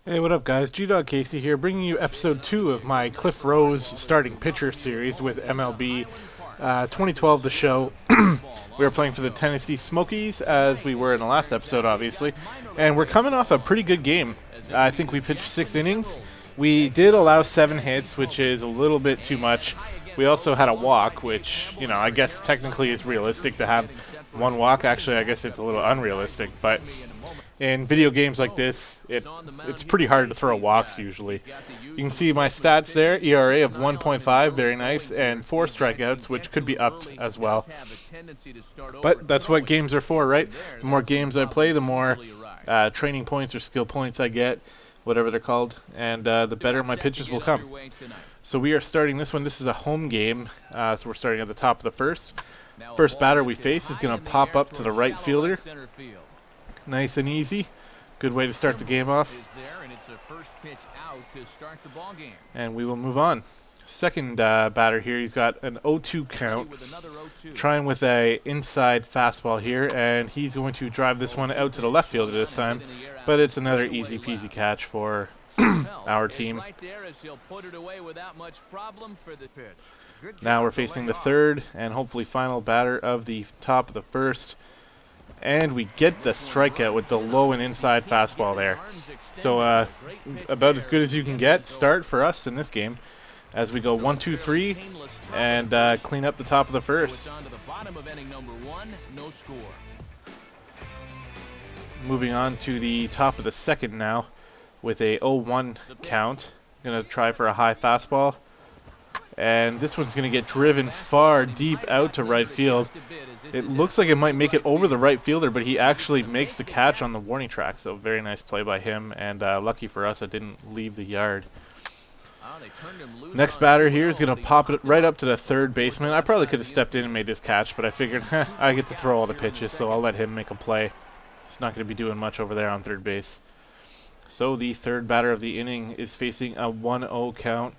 Hey, what up, guys? G-Dog Casey here, bringing you episode 2 of my Cliff Rose starting pitcher series with MLB 2012, the show. We were playing for the Tennessee Smokies, as we were in the last episode, obviously. And we're coming off a pretty good game. I think we pitched 6 innings. We did allow 7 hits, which is a little bit too much. We also had a walk, which, I guess technically is realistic to have one walk. Actually, I guess it's a little unrealistic, but in video games like this, it's pretty hard to throw walks usually. You can see my stats there, ERA of 1.5, very nice, and 4 strikeouts, which could be upped as well. But that's what games are for, right? The more games I play, the more training points or skill points I get, whatever they're called, and the better my pitches will come. So we are starting this one. This is a home game, so we're starting at the top of the first. First batter we face is going to pop up to the right fielder. Nice and easy. Good way to start the game off. And we will move on. Second batter here, he's got an 0-2 count. Trying with a inside fastball here, and he's going to drive this one out to the left fielder this time. But it's another easy peasy catch for our team. Now we're facing the third and hopefully final batter of the top of the first. And we get the strikeout with the low and inside fastball there. So about as good as you can get start for us in this game as we go 1-2-3 and clean up the top of the first. Moving on to the top of the second now with a 0-1 count. Going to try for a high fastball. And this one's going to get driven far deep out to right field. It looks like it might make it over the right fielder, but he actually makes the catch on the warning track. So very nice play by him, and lucky for us, it didn't leave the yard. Next batter here is going to pop it right up to the third baseman. I probably could have stepped in and made this catch, but I figured I get to throw all the pitches, so I'll let him make a play. He's not going to be doing much over there on third base. So the third batter of the inning is facing a 1-0 count.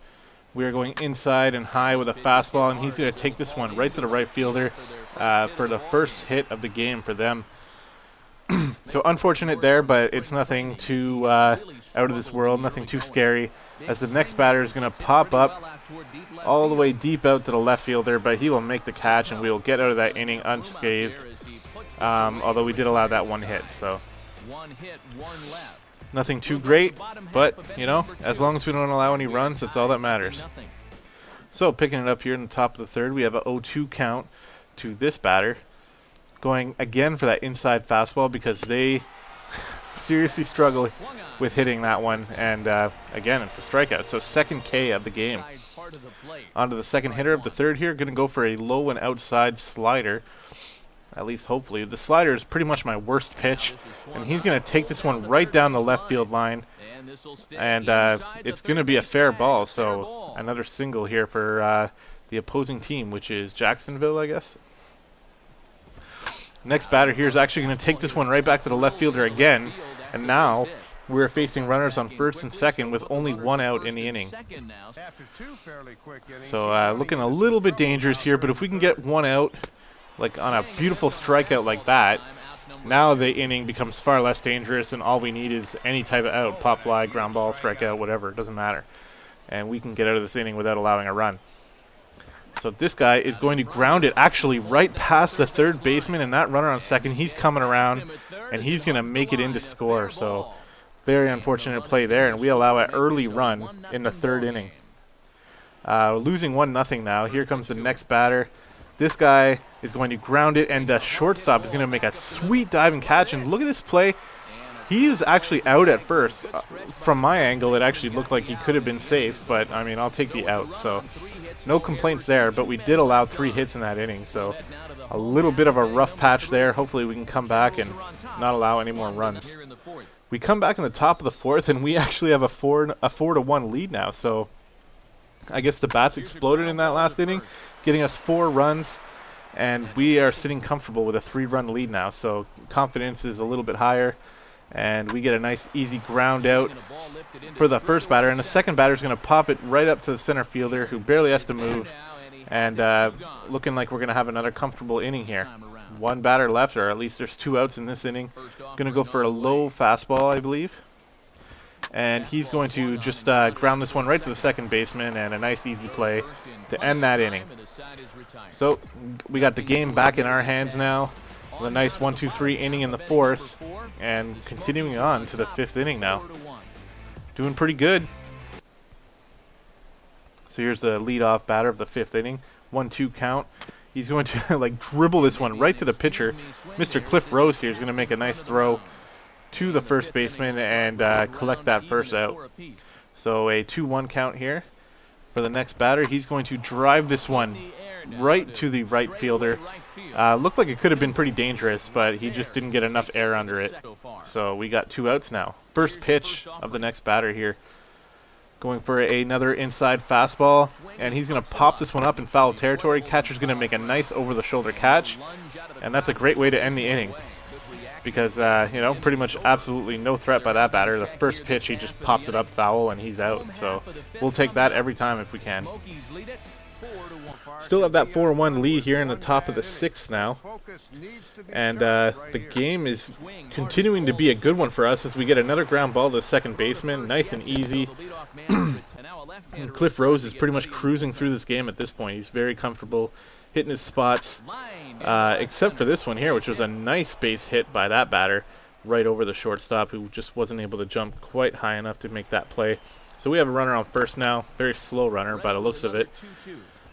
We are going inside and high with a fastball, and he's going to take this one right to the right fielder for the first hit of the game for them. So unfortunate there, but it's nothing too out of this world, nothing too scary, as the next batter is going to pop up all the way deep out to the left fielder, but he will make the catch, and we will get out of that inning unscathed, although we did allow that one hit. So nothing too great, but, as long as we don't allow any runs, that's all that matters. So, picking it up here in the top of the third, we have a 0-2 count to this batter. Going again for that inside fastball because they seriously struggle with hitting that one. And, again, it's a strikeout. So, second K of the game. On to the second hitter of the third here. Going to go for a low and outside slider. At least hopefully. The slider is pretty much my worst pitch, and he's going to take this one right down the left field line, and it's going to be a fair ball, so another single here for the opposing team, which is Jacksonville, I guess. Next batter here is actually going to take this one right back to the left fielder again, and now we're facing runners on first and second with only one out in the inning. So looking a little bit dangerous here, but if we can get one out, like on a beautiful strikeout like that, now the inning becomes far less dangerous, and all we need is any type of out, pop fly, ground ball, strikeout, whatever, it doesn't matter. And we can get out of this inning without allowing a run. So this guy is going to ground it actually right past the third baseman, and that runner on second, he's coming around, and he's going to make it in to score. So very unfortunate play there, and we allow an early run in the third inning. Losing 1-0 now. Here comes the next batter. This guy is going to ground it, and the shortstop is going to make a sweet diving catch. And look at this play. He was actually out at first. From my angle, it actually looked like he could have been safe, but, I'll take the out. So no complaints there, but we did allow 3 hits in that inning. So a little bit of a rough patch there. Hopefully we can come back and not allow any more runs. We come back in the top of the fourth, and we actually have a 4-1 lead now. So I guess the bats exploded in that last inning, getting us 4 runs, and we are sitting comfortable with a 3-run lead now. So confidence is a little bit higher, and we get a nice easy ground out for the first batter, and the second batter is going to pop it right up to the center fielder, who barely has to move, and looking like we're going to have another comfortable inning here. One batter left, or at least there's 2 outs in this inning. Going to go for a low fastball, I believe. And he's going to just ground this one right to the second baseman, and a nice easy play to end that inning. So we got the game back in our hands now. With a nice 1-2-3 inning in the fourth, and continuing on to the fifth inning now. Doing pretty good. So here's the leadoff batter of the fifth inning. 1-2 count. He's going to like dribble this one right to the pitcher. Mr. Cliff Rose here is going to make a nice throw to the first baseman and collect that first out. So a 2-1 count here for the next batter. He's going to drive this one right to the right fielder. Looked like it could have been pretty dangerous, but he just didn't get enough air under it. So we got 2 outs now. First pitch of the next batter here. Going for another inside fastball, and he's going to pop this one up in foul territory. Catcher's going to make a nice over-the-shoulder catch, and that's a great way to end the inning. Because, you know, pretty much absolutely no threat by that batter. The first pitch, he just pops it up foul, and he's out. So we'll take that every time if we can. Still have that 4-1 lead here in the top of the sixth now. And the game is continuing to be a good one for us as we get another ground ball to the second baseman. Nice and easy. And Cliff Rose is pretty much cruising through this game at this point. He's very comfortable hitting his spots, except for this one here, which was a nice base hit by that batter right over the shortstop, who just wasn't able to jump quite high enough to make that play. So we have a runner on first now. Very slow runner by the looks of it.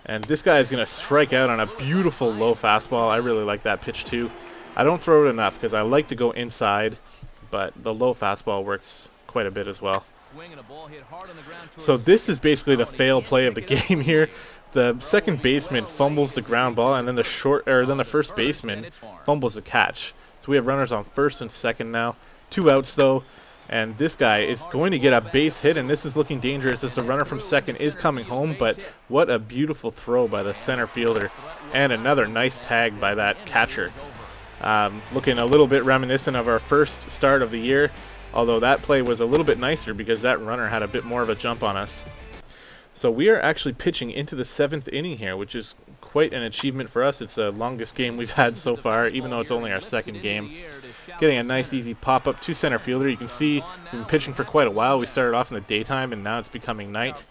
And this guy is going to strike out on a beautiful low fastball. I really like that pitch too. I don't throw it enough because I like to go inside, but the low fastball works quite a bit as well. So this is basically the fail play of the game here. The second baseman fumbles the ground ball, and then the first baseman fumbles the catch. So we have runners on first and second now. 2 outs though. And this guy is going to get a base hit, and this is looking dangerous as the runner from second is coming home, but what a beautiful throw by the center fielder. And another nice tag by that catcher. Looking a little bit reminiscent of our first start of the year, although that play was a little bit nicer because that runner had a bit more of a jump on us. So we are actually pitching into the 7th inning here, which is quite an achievement for us. It's the longest game we've had so far, even though it's only our second game. Getting a nice easy pop-up to center fielder. You can see we've been pitching for quite a while. We started off in the daytime, and now it's becoming night.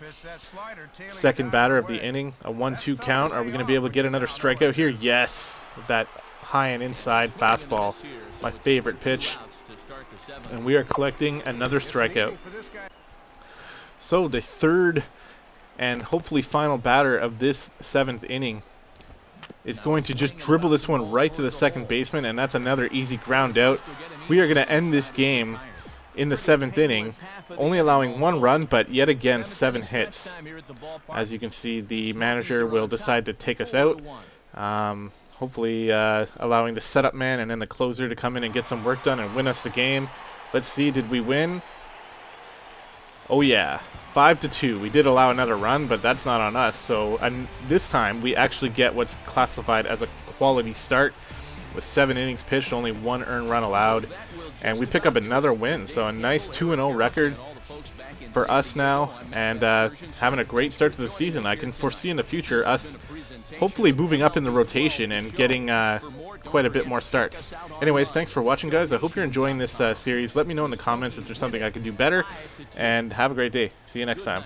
Second batter of the inning, a 1-2 count. Are we going to be able to get another strikeout here? Yes, with that high and inside fastball, my favorite pitch. And we are collecting another strikeout. So the third and hopefully final batter of this 7th inning is going to just dribble this one right to the second baseman, and that's another easy ground out. We are going to end this game in the 7th inning, only allowing 1 run, but yet again 7 hits. As you can see, the manager will decide to take us out, hopefully allowing the setup man and then the closer to come in and get some work done and win us the game. Let's see, did we win? Oh yeah, 5-2. We did allow another run, but that's not on us. So this time we actually get what's classified as a quality start with 7 innings pitched, only 1 earned run allowed, and we pick up another win. So a nice 2-0 record for us now, and having a great start to the season. I can foresee in the future us hopefully moving up in the rotation and getting quite a bit more starts. Anyways, thanks for watching, guys. I hope you're enjoying this series. Let me know in the comments if there's something I could do better, and have a great day. See you next time.